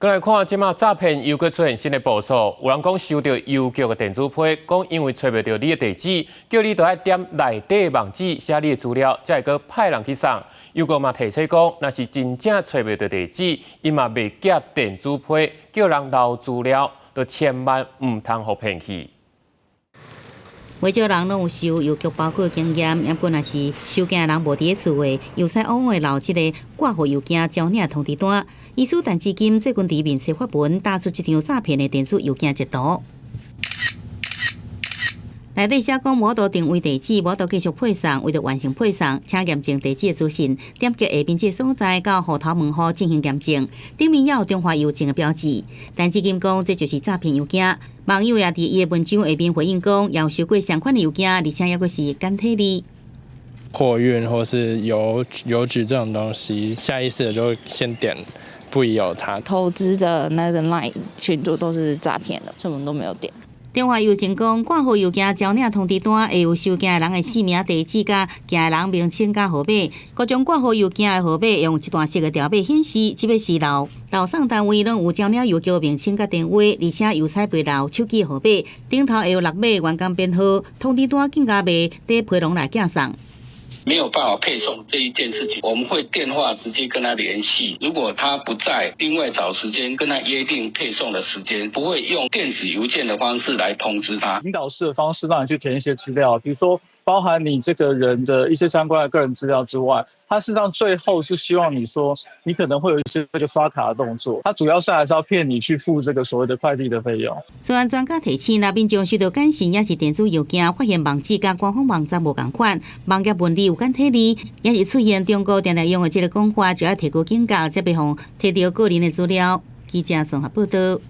再来看，即马诈骗又搁出现新的步数，有人讲收到邮局的电子批，讲因为找袂到你的地址，叫你都要点内底网址写你的资料，才会搁派人去送。邮局嘛提醒讲，若是真正找袂到地址，伊嘛袂寄电子批，叫人留资料，就千万唔通互骗去。 袂少人拢有收邮局包裹经验，抑过若是收件人无伫咧厝诶，又使往往留即个挂号邮件招领通知单。医师陈志金最近伫面试发文，打出一张诈骗诶电子邮件截图。 内底写讲无度定位地址，无度继续配送，为着完成配送，请验证地址的资讯，点击下边这个所在到户头门户进行验证，顶面也有中华邮政的标志。陈志金讲，这就是诈骗邮件。网友也伫伊的文章下边回应讲，也有收过相款的邮件，而且也阁是简体的。货运或是邮局这种东西，下意识的就会先点不疑有他。投资的那个 LINE 群组都是诈骗的，所以我们都没有点。 中华邮政讲，挂号邮件招领通知单会有收件人的姓名、地址、甲件人名称、甲号码。各种挂号邮件的号码用一段式的条码显示，即要私留。投送单位拢有招领邮局名称甲电话，而且邮差背留手机号码，顶头会有6码员工编号。通知单更加袂伫批笼内寄送。 没有办法配送这一件事情，我们会电话直接跟他联系。如果他不在，另外找时间跟他约定配送的时间，不会用电子邮件的方式来通知他。引导式的方式让你去填一些资料，比如说包含你这个人的一些相关的个人资料之外，它事实上最后是希望你说你可能会有一些这个刷卡的动作，它主要是还是要骗你去付这个所谓的快递的费用。虽然专家提醒，若民众收到简讯也是电子邮件，发现网址甲官方网站无同款，网页文字有简体字，也是出现中国常常用的这个讲法，就要提高警觉，才袂互摕到个人的资料。记者综合报道。